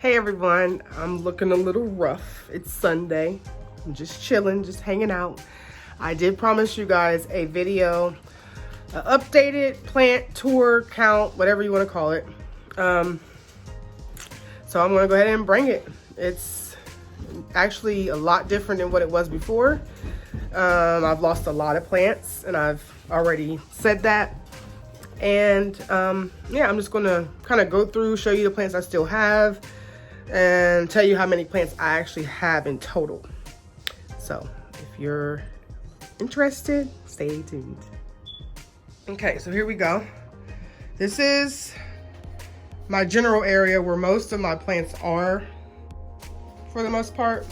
Hey everyone, I'm looking a little rough. It's Sunday. I'm just chilling, just hanging out. I did promise you guys a video, an updated plant tour count, whatever you want to call it. So I'm going to go ahead and bring it. It's actually a lot different than what it was before. I've lost a lot of plants and I've already said that. And yeah, I'm just going to kind of go through, show you the plants I still have, and tell you how many plants I actually have in total. So if you're interested, stay tuned. Okay, so here we go. This is my general area where most of my plants are, for the most part.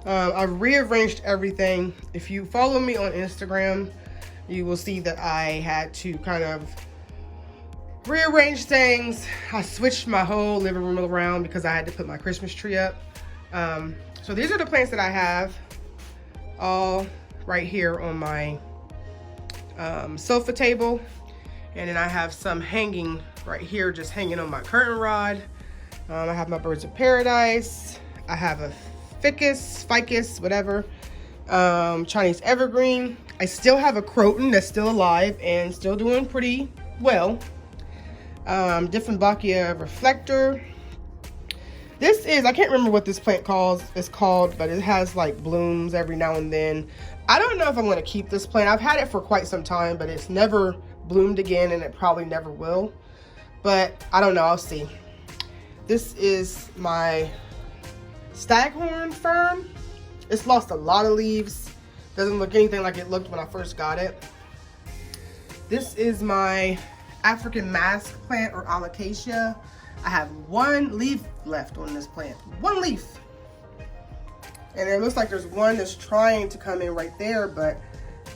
I've rearranged everything. If you follow me on Instagram, you will see that I had to kind of rearrange things. I switched my whole living room around because I had to put my Christmas tree up. So these are the plants that I have all right here on my sofa table. And then I have some hanging right here, just hanging on my curtain rod. I have my birds of paradise. I have a ficus, whatever. Chinese evergreen. I still have a croton that's still alive and still doing pretty well. Dieffenbachia reflector. This is, I can't remember what this plant is called, but it has like blooms every now and then. I don't know if I'm going to keep this plant. I've had it for quite some time, but it's never bloomed again and it probably never will. But I don't know, I'll see. This is my staghorn fern. It's lost a lot of leaves. Doesn't look anything like it looked when I first got it. This is my African mask plant, or alocasia. I have one leaf left on this plant. One leaf. And it looks like there's one that's trying to come in right there, but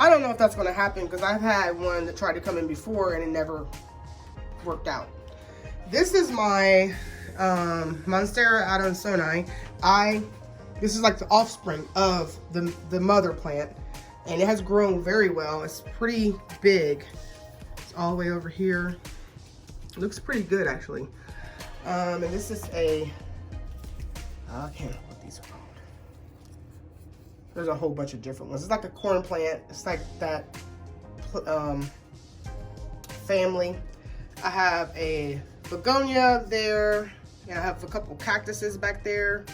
I don't know if that's going to happen because I've had one that tried to come in before and it never worked out. This is my Monstera adansonii. This is like the offspring of the mother plant, and it has grown very well. It's pretty big. It's all the way over here. It looks pretty good actually. And this is I can't know what these are called. There's a whole bunch of different ones. It's like a corn plant. It's like that family. I have a begonia there, and I have a couple cactuses back there.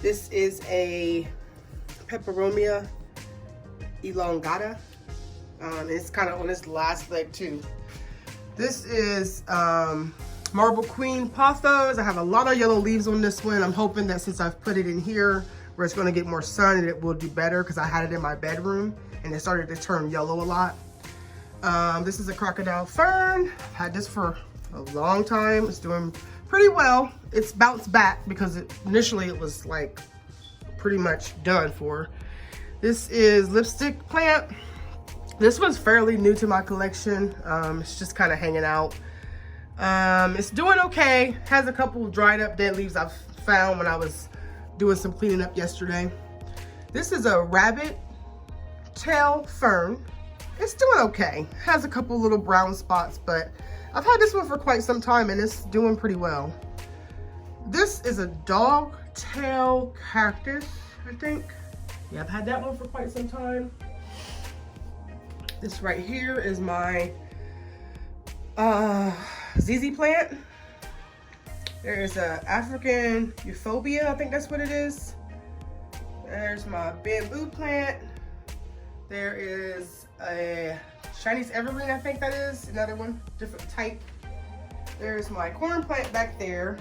This is a peperomia elongata. It's kind of on its last leg too. This is marble queen pothos. I have a lot of yellow leaves on this one. I'm hoping that since I've put it in here where it's going to get more sun, it will do better because I had it in my bedroom and it started to turn yellow a lot. This is a crocodile fern. I've had this for a long time. It's doing pretty well. It's bounced back because initially it was like pretty much done for. This is lipstick plant. This one's fairly new to my collection. It's just kind of hanging out. It's doing okay. Has a couple dried up dead leaves I've found when I was doing some cleaning up yesterday. This is a rabbit tail fern. It's doing okay. Has a couple little brown spots, but I've had this one for quite some time and it's doing pretty well. This is a dog tail cactus, I think. Yeah, I've had that one for quite some time. This right here is my ZZ plant. There's a African euphorbia, I think that's what it is. There's my bamboo plant. There is a Chinese evergreen, I think that is, another one, different type. There's my corn plant back there.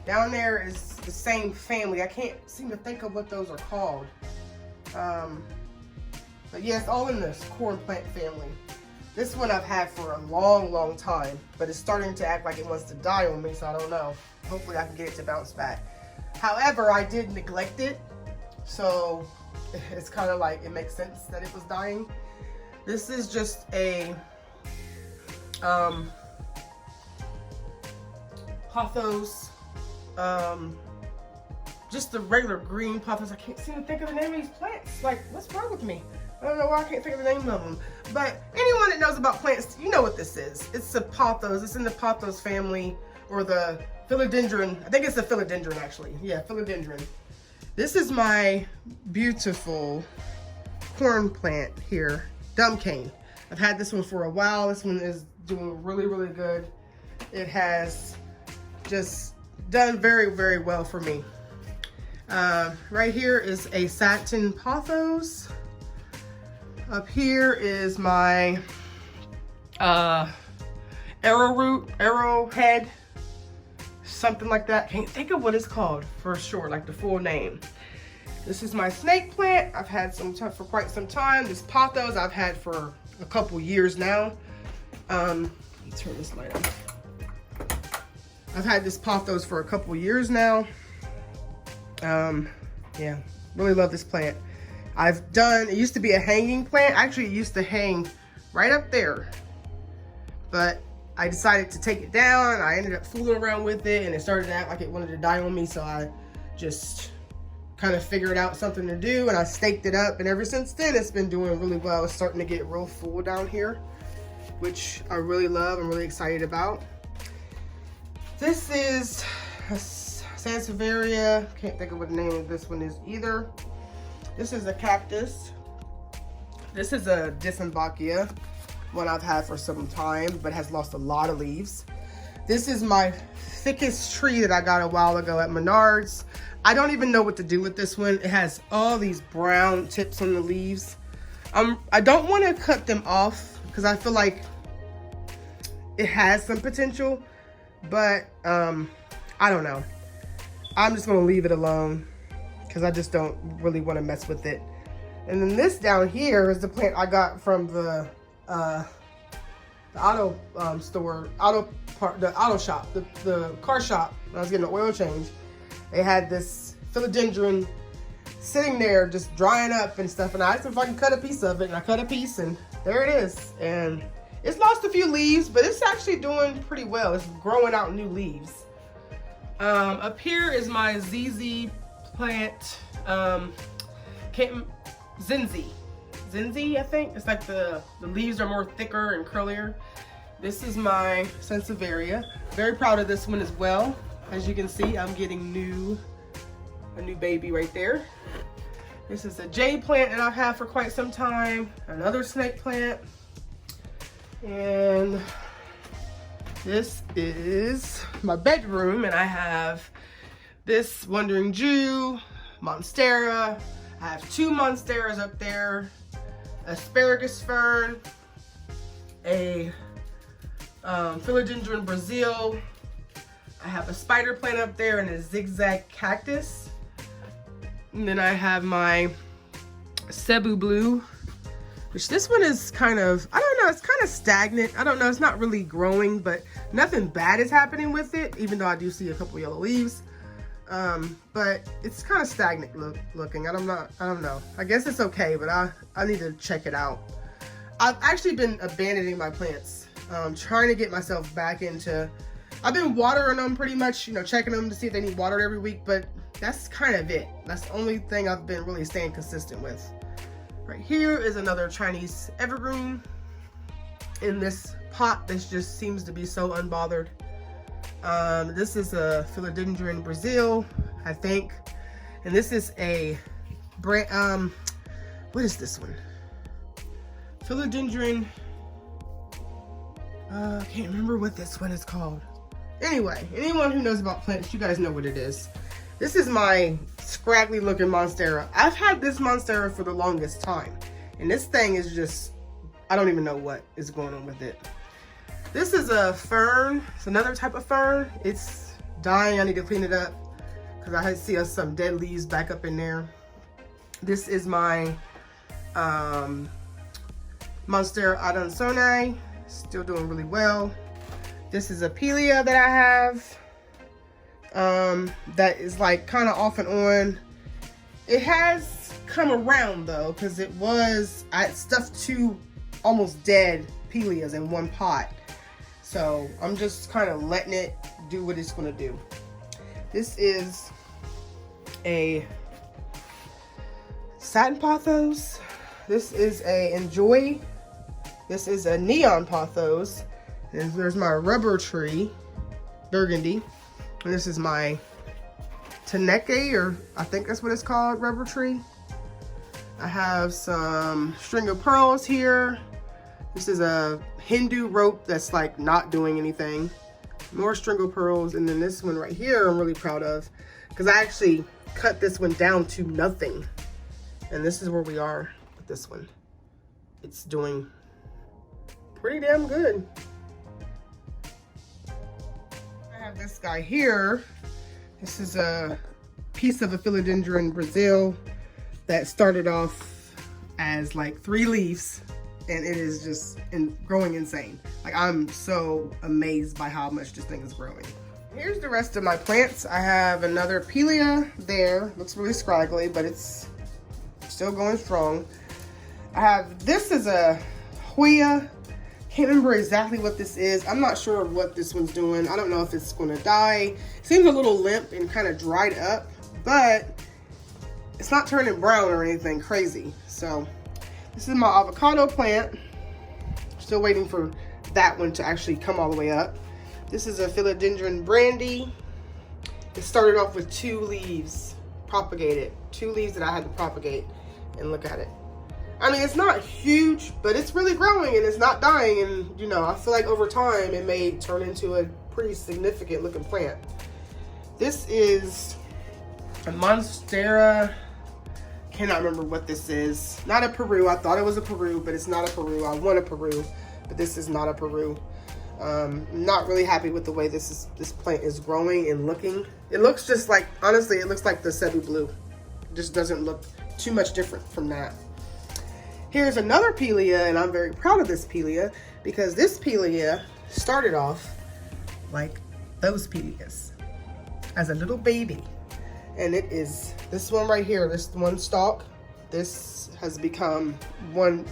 Down there is the same family. I can't seem to think of what those are called. But yeah, it's all in this corn plant family. This one I've had for a long time, but it's starting to act like it wants to die on me, so I don't know. Hopefully I can get it to bounce back. However, I did neglect it, so it's kind of like it makes sense that it was dying. This is just a pothos, just the regular green pothos. I can't seem to think of the name of these plants. Like, what's wrong with me? I don't know why I can't think of the name of them. But anyone that knows about plants, you know what this is. It's a pothos. It's in the pothos family, or the philodendron. I think it's a philodendron actually. Yeah, philodendron. This is my beautiful corn plant here, dumb cane. I've had this one for a while. This one is doing really, really good. It has just done very, very well for me. Right here is a satin pothos. Up here is my arrowhead, something like that. Can't think of what it's called for sure, like the full name. This is my snake plant. I've had some for quite some time. This pothos I've had for a couple years now. Let me turn this light on. I've had this pothos for a couple years now. Yeah, really love this plant. It used to be a hanging plant. Actually, it used to hang right up there, but I decided to take it down. I ended up fooling around with it and it started to act like it wanted to die on me. So I just kind of figured out something to do and I staked it up. And ever since then, it's been doing really well. It's starting to get real full down here, which I really love. I'm really excited about. This is a Sansevieria. Can't think of what the name of this one is either. This is a cactus. This is a Dieffenbachia, one I've had for some time, but has lost a lot of leaves. This is my thickest tree that I got a while ago at Menards. I don't even know what to do with this one. It has all these brown tips on the leaves. I don't want to cut them off because I feel like it has some potential, but I don't know. I'm just gonna leave it alone because I just don't really want to mess with it. And then this down here is the plant I got from the auto shop, the car shop. When I was getting an oil change, they had this philodendron sitting there just drying up and stuff, and I asked if I can cut a piece of it, and I cut a piece, and there it is. And it's lost a few leaves, but it's actually doing pretty well. It's growing out new leaves. Up here is my ZZ plant, Zinzi, I think. It's like the leaves are more thicker and curlier. This is my Sansevieria. Very proud of this one as well. As you can see, I'm getting a new baby right there. This is a jade plant that I've had for quite some time. Another snake plant. And this is my bedroom, and I have this Wandering Jew, Monstera. I have two Monsteras up there, asparagus fern, a philodendron Brazil. I have a spider plant up there and a zigzag cactus. And then I have my Cebu Blue, which this one is kind of, I don't know, it's kind of stagnant. I don't know, it's not really growing, but nothing bad is happening with it, even though I do see a couple yellow leaves. But it's kind of stagnant looking. I don't know. I guess it's okay, but I need to check it out. I've actually been abandoning my plants, trying to get myself back into, I've been watering them pretty much, you know, checking them to see if they need watered every week, but that's kind of it. That's the only thing I've been really staying consistent with. Right here is another Chinese evergreen in this pot. This just seems to be so unbothered. This is a philodendron Brazil, I think. And this is a brand, what is this one? Philodendron, I can't remember what this one is called. Anyway, anyone who knows about plants, you guys know what it is. This is my scraggly looking Monstera. I've had this Monstera for the longest time. And this thing is just, I don't even know what is going on with it. This is a fern. It's another type of fern. It's dying. I need to clean it up because I see some dead leaves back up in there. This is my Monstera adansonii. Still doing really well. This is a Pelia that I have. That is like kind of off and on. It has come around though, because I stuffed two almost dead Pelias in one pot. So I'm just kind of letting it do what it's gonna do. This is a satin pothos. This is a Enjoy. This is a neon pothos. And there's my rubber tree, burgundy. And this is my Taneke, or I think that's what it's called, rubber tree. I have some string of pearls here. This is a Hindu rope that's like not doing anything. More string of pearls. And then this one right here I'm really proud of, because I actually cut this one down to nothing. And this is where we are with this one. It's doing pretty damn good. I have this guy here. This is a piece of a philodendron Brazil that started off as like 3 leaves, and it is just growing insane. Like, I'm so amazed by how much this thing is growing. Here's the rest of my plants. I have another Pelea there. Looks really scraggly, but it's still going strong. I have, this is a Hoya. Can't remember exactly what this is. I'm not sure what this one's doing. I don't know if it's gonna die. It seems a little limp and kind of dried up, but it's not turning brown or anything crazy. So this is my avocado plant. Still waiting for that one to actually come all the way up. This is a philodendron brandy. It started off with 2 leaves propagated. 2 leaves that I had to propagate, and look at it. I mean, it's not huge, but it's really growing and it's not dying. And you know, I feel like over time it may turn into a pretty significant looking plant. This is a Monstera. Cannot remember what this is. Not a Peru. I thought it was a Peru, but it's not a Peru. I want a Peru, but this is not a Peru. Not really happy with the way this plant is growing and looking. It looks just like, honestly, it looks like the Cebu Blue. It just doesn't look too much different from that. Here's another Pelea, and I'm very proud of this Pelea, because this Pelea started off like those Peleas as a little baby. And it is this one right here, this one stalk. This has become one,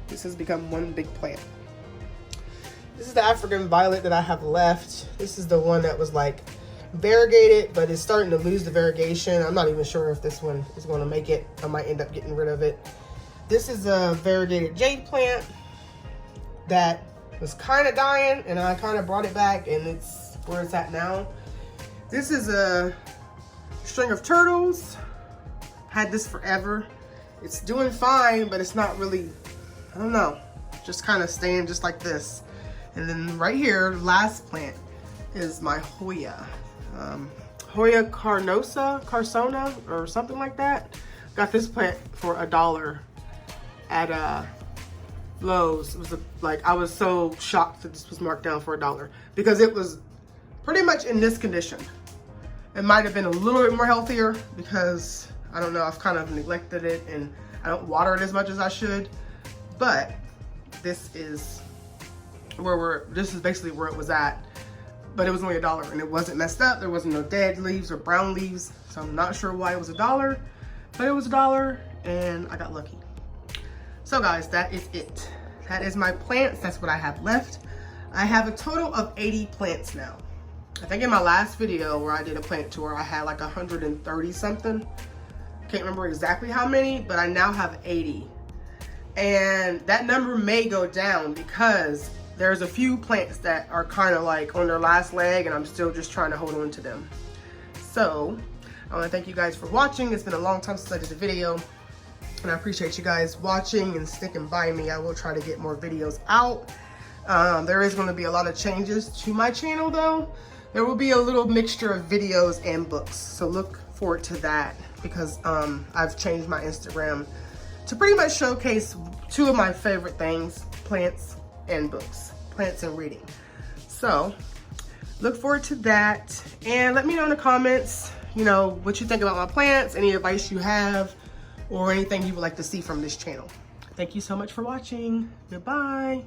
this has become one big plant. This is the African violet that I have left. This is the one that was like variegated, but it's starting to lose the variegation. I'm not even sure if this one is going to make it. I might end up getting rid of it. This is a variegated jade plant that was kind of dying, and I kind of brought it back, and it's where it's at now. This is a string of turtles. Had this forever. It's doing fine, but it's not really, I don't know, just kind of staying just like this. And then right here, last plant is my Hoya. Hoya Carsona or something like that. Got this plant for $1 at Lowe's. It was like, I was so shocked that this was marked down for $1 because it was pretty much in this condition. It might have been a little bit more healthier because, I don't know, I've kind of neglected it and I don't water it as much as I should. But this is this is basically where it was at. But it was only $1 and it wasn't messed up. There wasn't no dead leaves or brown leaves. So I'm not sure why it was $1, but it was $1 and I got lucky. So guys, that is it. That is my plants. That's what I have left. I have a total of 80 plants now. I think in my last video where I did a plant tour, I had like 130 something. Can't remember exactly how many, but I now have 80. And that number may go down because there's a few plants that are kind of like on their last leg and I'm still just trying to hold on to them. So I want to thank you guys for watching. It's been a long time since I did a video and I appreciate you guys watching and sticking by me. I will try to get more videos out. There is going to be a lot of changes to my channel though. There will be a little mixture of videos and books. So look forward to that because I've changed my Instagram to pretty much showcase 2 of my favorite things, plants and books, plants and reading. So look forward to that and let me know in the comments, you know, what you think about my plants, any advice you have, or anything you would like to see from this channel. Thank you so much for watching. Goodbye.